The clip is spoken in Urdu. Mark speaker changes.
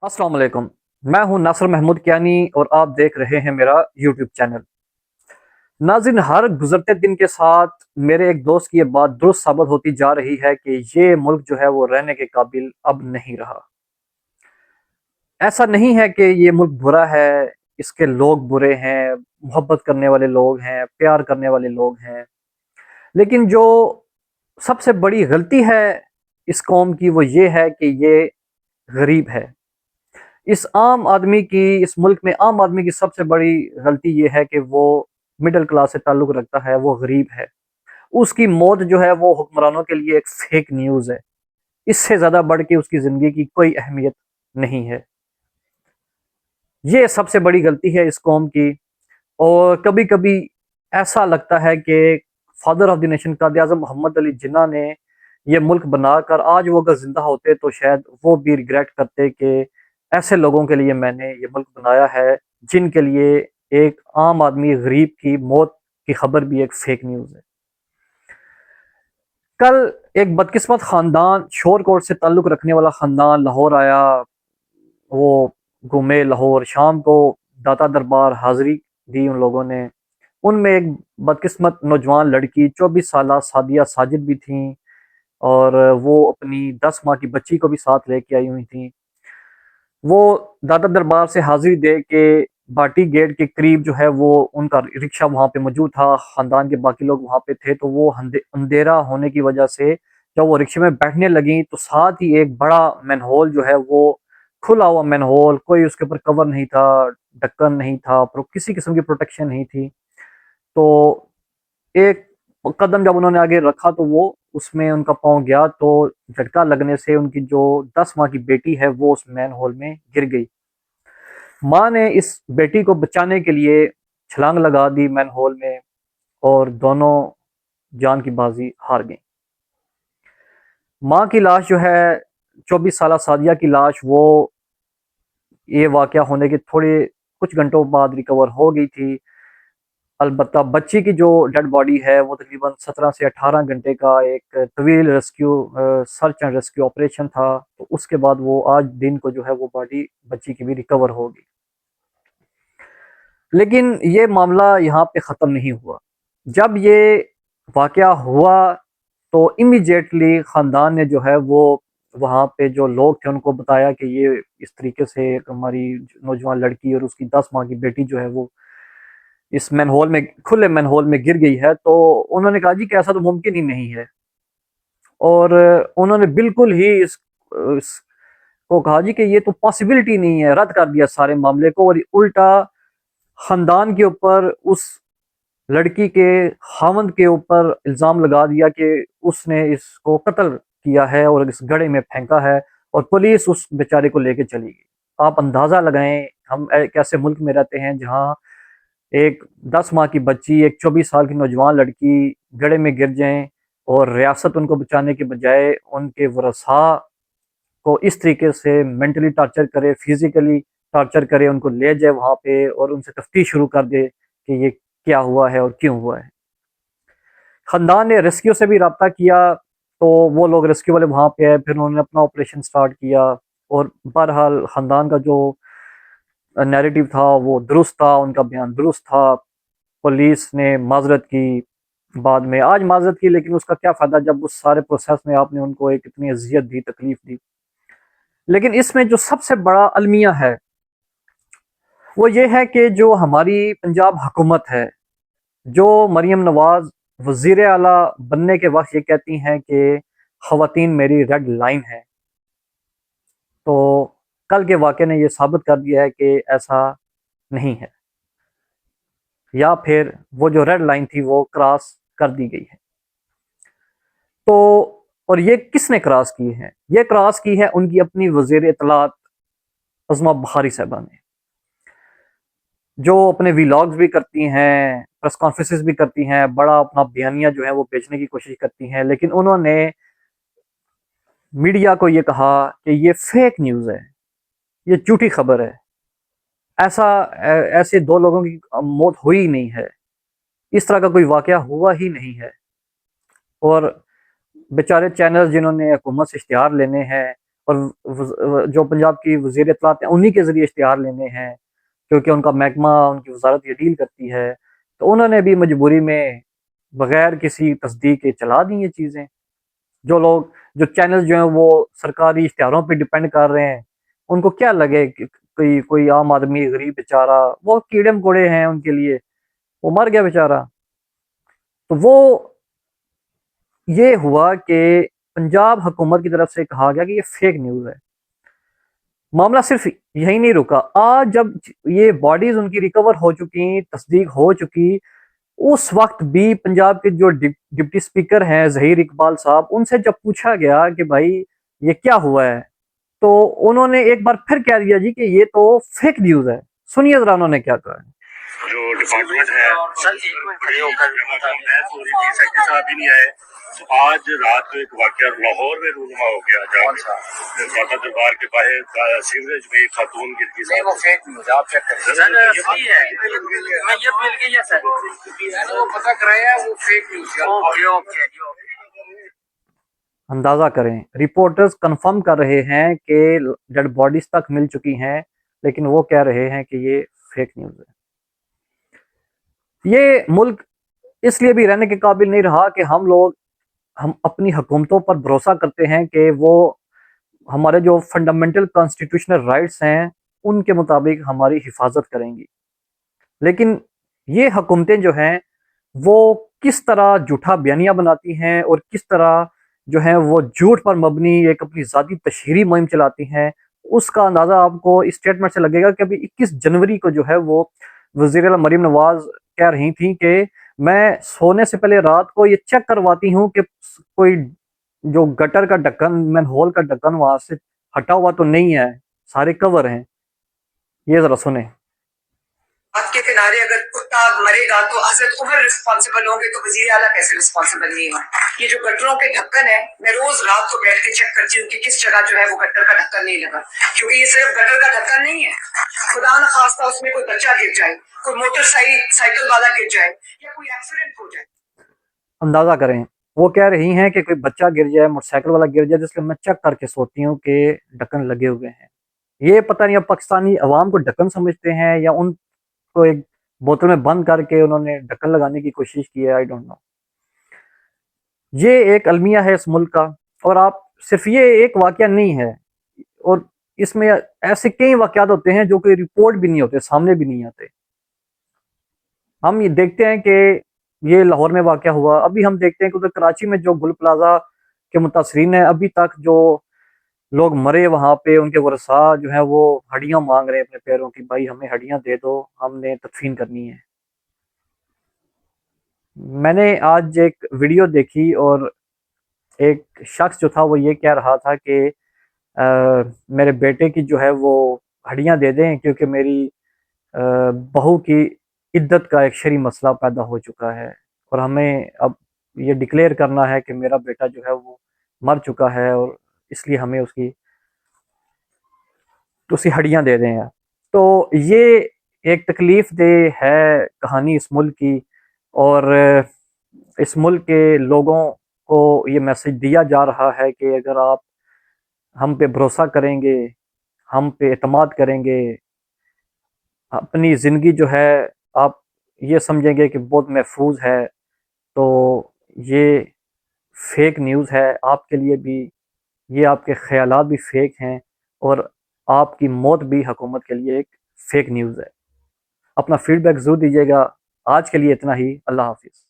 Speaker 1: السلام علیکم۔ میں ہوں ناصر محمود کیانی اور آپ دیکھ رہے ہیں میرا یوٹیوب چینل۔ ناظرین، ہر گزرتے دن کے ساتھ میرے ایک دوست کی یہ بات درست ثابت ہوتی جا رہی ہے کہ یہ ملک جو ہے وہ رہنے کے قابل اب نہیں رہا۔ ایسا نہیں ہے کہ یہ ملک برا ہے، اس کے لوگ برے ہیں، محبت کرنے والے لوگ ہیں، پیار کرنے والے لوگ ہیں، لیکن جو سب سے بڑی غلطی ہے اس قوم کی وہ یہ ہے کہ یہ غریب ہے۔ اس ملک میں عام آدمی کی سب سے بڑی غلطی یہ ہے کہ وہ مڈل کلاس سے تعلق رکھتا ہے، وہ غریب ہے۔ اس کی موت جو ہے وہ حکمرانوں کے لیے ایک فیک نیوز ہے، اس سے زیادہ بڑھ کے اس کی زندگی کی کوئی اہمیت نہیں ہے۔ یہ سب سے بڑی غلطی ہے اس قوم کی۔ اور کبھی کبھی ایسا لگتا ہے کہ father of the nation Quaid Azam محمد علی جناح نے یہ ملک بنا کر آج وہ اگر زندہ ہوتے تو شاید وہ بھی ریگریٹ کرتے کہ ایسے لوگوں کے لیے میں نے یہ ملک بنایا ہے جن کے لیے ایک عام آدمی غریب کی موت کی خبر بھی ایک فیک نیوز ہے۔ کل ایک بدقسمت خاندان، شور کوٹ سے تعلق رکھنے والا خاندان لاہور آیا، وہ گھومے لاہور، شام کو داتا دربار حاضری دی ان لوگوں نے۔ ان میں ایک بدقسمت نوجوان لڑکی 24 سالہ سعدیہ ساجد بھی تھیں، اور وہ اپنی 10 ماہ کی بچی کو بھی ساتھ لے کے آئی ہوئی تھیں۔ وہ داتا دربار سے حاضری دے کے باٹی گیٹ کے قریب جو ہے وہ ان کا رکشہ وہاں پہ موجود تھا، خاندان کے باقی لوگ وہاں پہ تھے، تو وہ اندھیرا ہونے کی وجہ سے جب وہ رکشے میں بیٹھنے لگیں تو ساتھ ہی ایک بڑا مین ہول جو ہے وہ کھلا ہوا مین ہول، کوئی اس کے اوپر کور نہیں تھا، ڈھکن نہیں تھا، کسی قسم کی پروٹیکشن نہیں تھی، تو ایک قدم جب انہوں نے آگے رکھا تو وہ اس میں ان کا پاؤں گیا، تو جھٹکا لگنے سے ان کی جو 10 ماہ کی بیٹی ہے وہ اس مین ہول میں گر گئی۔ ماں نے اس بیٹی کو بچانے کے لیے چھلانگ لگا دی مین ہول میں، اور دونوں جان کی بازی ہار گئیں۔ ماں کی لاش جو ہے، 24 سالہ سعدیہ کی لاش، وہ یہ واقعہ ہونے کے تھوڑے کچھ گھنٹوں بعد ریکور ہو گئی تھی۔ البتہ بچی کی جو ڈیڈ باڈی ہے وہ تقریباً 17 سے 18 گھنٹے کا ایک طویل سرچ اینڈ ریسکیو آپریشن تھا، تو اس کے بعد وہ آج دن کو جو ہے وہ باڈی بچی کی بھی ریکور ہوگی۔ لیکن یہ معاملہ یہاں پہ ختم نہیں ہوا۔ جب یہ واقعہ ہوا تو امیجیٹلی خاندان نے جو ہے وہ وہاں پہ جو لوگ تھے ان کو بتایا کہ یہ اس طریقے سے ایک ہماری نوجوان لڑکی اور اس کی 10 ماہ کی بیٹی جو ہے وہ اس مین ہول میں، کھلے مین ہول میں گر گئی ہے۔ تو انہوں نے کہا جی کہ ایسا تو ممکن ہی نہیں ہے، اور انہوں نے بالکل ہی اس کو کہا جی کہ یہ تو پاسبلٹی نہیں ہے، رد کر دیا سارے معاملے کو، اور الٹا خاندان کے اوپر، اس لڑکی کے خاوند کے اوپر الزام لگا دیا کہ اس نے اس کو قتل کیا ہے اور اس گڑھے میں پھینکا ہے، اور پولیس اس بیچارے کو لے کے چلی گئی۔ آپ اندازہ لگائیں ہم ایک ایسے ملک میں رہتے ہیں جہاں ایک 10 ماہ کی بچی، ایک 24 سال کی نوجوان لڑکی گڑھے میں گر جائیں، اور ریاست ان کو بچانے کے بجائے ان کے ورثاء کو اس طریقے سے مینٹلی ٹارچر کرے، فزیکلی ٹارچر کرے، ان کو لے جائے وہاں پہ اور ان سے تفتیش شروع کر دے کہ یہ کیا ہوا ہے اور کیوں ہوا ہے۔ خاندان نے ریسکیو سے بھی رابطہ کیا، تو وہ لوگ ریسکیو والے وہاں پہ آئے، پھر انہوں نے اپنا آپریشن سٹارٹ کیا، اور بہرحال خاندان کا جو نیریٹو تھا وہ درست تھا، ان کا بیان درست تھا۔ پولیس نے معذرت کی بعد میں، آج معذرت کی، لیکن اس کا کیا فائدہ جب اس سارے پروسیس میں آپ نے ان کو ایک اتنی اذیت دی، تکلیف دی۔ لیکن اس میں جو سب سے بڑا المیہ ہے وہ یہ ہے کہ جو ہماری پنجاب حکومت ہے، جو مریم نواز وزیر اعلیٰ بننے کے وقت یہ کہتی ہیں کہ خواتین میری ریڈ لائن ہے، تو کل کے واقعے نے یہ ثابت کر دیا ہے کہ ایسا نہیں ہے، یا پھر وہ جو ریڈ لائن تھی وہ کراس کر دی گئی ہے۔ تو اور یہ کس نے کراس کی ہے؟ یہ کراس کی ہے ان کی اپنی وزیر اطلاعات عظمیٰ بخاری صاحبہ نے، جو اپنے ویلاگز بھی کرتی ہیں، پریس کانفرنسز بھی کرتی ہیں، بڑا اپنا بیانیہ جو ہے وہ بیچنے کی کوشش کرتی ہیں، لیکن انہوں نے میڈیا کو یہ کہا کہ یہ فیک نیوز ہے، یہ جھوٹی خبر ہے، ایسے دو لوگوں کی موت ہوئی نہیں ہے، اس طرح کا کوئی واقعہ ہوا ہی نہیں ہے۔ اور بیچارے چینل جنہوں نے حکومت سے اشتہار لینے ہیں، اور جو پنجاب کی وزیر اطلاعات ہیں انہی کے ذریعے اشتہار لینے ہیں، کیونکہ ان کا محکمہ، ان کی وزارت یہ ڈیل کرتی ہے، تو انہوں نے بھی مجبوری میں بغیر کسی تصدیق کے چلا دی یہ چیزیں۔ جو چینل جو ہیں وہ سرکاری اشتہاروں پہ ڈیپینڈ کر رہے ہیں، ان کو کیا لگے کہ کوئی عام آدمی غریب بیچارہ، وہ کیڑے مکوڑے ہیں ان کے لیے، وہ مر گیا بیچارہ۔ تو وہ یہ ہوا کہ پنجاب حکومت کی طرف سے کہا گیا کہ یہ فیک نیوز ہے۔ معاملہ صرف یہی نہیں رکا، آج جب یہ باڈیز ان کی ریکور ہو چکی، تصدیق ہو چکی، اس وقت بھی پنجاب کے جو ڈپٹی سپیکر ہیں ظہیر اقبال صاحب، ان سے جب پوچھا گیا کہ بھائی یہ کیا ہوا ہے، تو انہوں نے ایک بار پھر کہہ دیا جی کہ یہ تو فیک نیوز ہے۔ سنیے ذرا انہوں نے کیا کہا ہے۔ جو ڈپارٹمنٹ ہے کھڑے ہو کر بحث ہو رہی تھی، سیکٹری صاحب بھی نہیں آئے، تو آج رات کو ایک واقعہ لاہور میں رونما ہو گیا، جہاں داتا دربار کے باہر سیوریج میں ایک خاتون گر گئی۔ نہیں، وہ فیک نیوز ہے، آپ چیک کریں۔ میں یہ مل گئی ہے سر، وہ پتہ کرایا وہ فیک نیوز ہے۔ Okay okay. اندازہ کریں، رپورٹرز کنفرم کر رہے ہیں کہ ڈیڈ باڈیز تک مل چکی ہیں، لیکن وہ کہہ رہے ہیں کہ یہ فیک نیوز ہے۔ یہ ملک اس لیے بھی رہنے کے قابل نہیں رہا کہ ہم اپنی حکومتوں پر بھروسہ کرتے ہیں کہ وہ ہمارے جو فنڈامنٹل کانسٹیٹیوشنل رائٹس ہیں ان کے مطابق ہماری حفاظت کریں گی، لیکن یہ حکومتیں جو ہیں وہ کس طرح جھوٹا بیانیہ بناتی ہیں اور کس طرح جو ہیں وہ جھوٹ پر مبنی ایک اپنی ذاتی تشہیری مہم چلاتی ہیں، اس کا اندازہ آپ کو اس اسٹیٹمنٹ سے لگے گا کہ ابھی 21 جنوری کو جو ہے وہ وزیر اعلیٰ مریم نواز کہہ رہی تھیں کہ میں سونے سے پہلے رات کو یہ چیک کرواتی ہوں کہ کوئی جو گٹر کا ڈھکن، مین ہول کا ڈھکن وہاں سے ہٹا ہوا تو نہیں ہے، سارے کور ہیں۔ یہ ذرا سنیں۔
Speaker 2: آپ کے کنارے اگر کتا مرے گا تو حضرت عمر رسپانسبل ہوں گے، تو وزیر اعلیٰ کیسے رسپانسبل نہیں ہوں؟ یہ جو گٹروں کے ڈھکن ہے، میں روز رات کو بیٹھ کے چیک کرتی ہوں کہ کس جگہ جو ہے وہ گٹر کا ڈھکن نہیں لگا، کیونکہ یہ صرف گٹر کا ڈھکن نہیں ہے، خدا نخواستہ اس میں کوئی بچہ گر جائے، کوئی موٹر سائیکل والا گر جائے یا کوئی ایکسیڈنٹ ہو جائے۔
Speaker 1: اندازہ کریں، وہ کہہ رہی ہیں کہ کوئی بچہ گر جائے، موٹر سائیکل والا گر جائے، جس لیے میں چیک کر کے سوتی ہوں کہ ڈھکن لگے ہوئے ہیں۔ یہ پتہ نہیں اب پاکستانی عوام کو ڈھکن سمجھتے ہیں یا ان کو ایک بوتل میں بند کر کے انہوں نے ڈھکن لگانے کی کوشش کی ہے، آئی ڈونٹ نو۔ یہ ایک المیہ ہے اس ملک کا، اور آپ صرف یہ ایک واقعہ نہیں ہے، اور اس میں ایسے کئی واقعات ہوتے ہیں جو کوئی رپورٹ بھی نہیں ہوتے، سامنے بھی نہیں آتے۔ ہم یہ دیکھتے ہیں کہ یہ لاہور میں واقعہ ہوا، ابھی ہم دیکھتے ہیں کہ کراچی میں جو گل پلازہ کے متاثرین ہیں، ابھی تک جو لوگ مرے وہاں پہ، ان کے ورثاء جو ہیں وہ ہڈیاں مانگ رہے ہیں اپنے پیروں کی، بھائی ہمیں ہڈیاں دے دو، ہم نے تدفین کرنی ہے۔ میں نے آج ایک ویڈیو دیکھی اور ایک شخص جو تھا وہ یہ کہہ رہا تھا کہ میرے بیٹے کی جو ہے وہ ہڈیاں دے دیں، کیونکہ میری بہو کی عدت کا ایک شرعی مسئلہ پیدا ہو چکا ہے، اور ہمیں اب یہ ڈکلیئر کرنا ہے کہ میرا بیٹا جو ہے وہ مر چکا ہے، اور اس لیے ہمیں اس کی ہڈیاں دے دیں۔ تو یہ ایک تکلیف دہ ہے کہانی اس ملک کی، اور اس ملک کے لوگوں کو یہ میسج دیا جا رہا ہے کہ اگر آپ ہم پہ بھروسہ کریں گے، ہم پہ اعتماد کریں گے، اپنی زندگی جو ہے آپ یہ سمجھیں گے کہ بہت محفوظ ہے، تو یہ فیک نیوز ہے آپ کے لیے بھی، یہ آپ کے خیالات بھی فیک ہیں، اور آپ کی موت بھی حکومت کے لیے ایک فیک نیوز ہے۔ اپنا فیڈ بیک ضرور دیجیے گا۔ آج کے لیے اتنا ہی، اللہ حافظ۔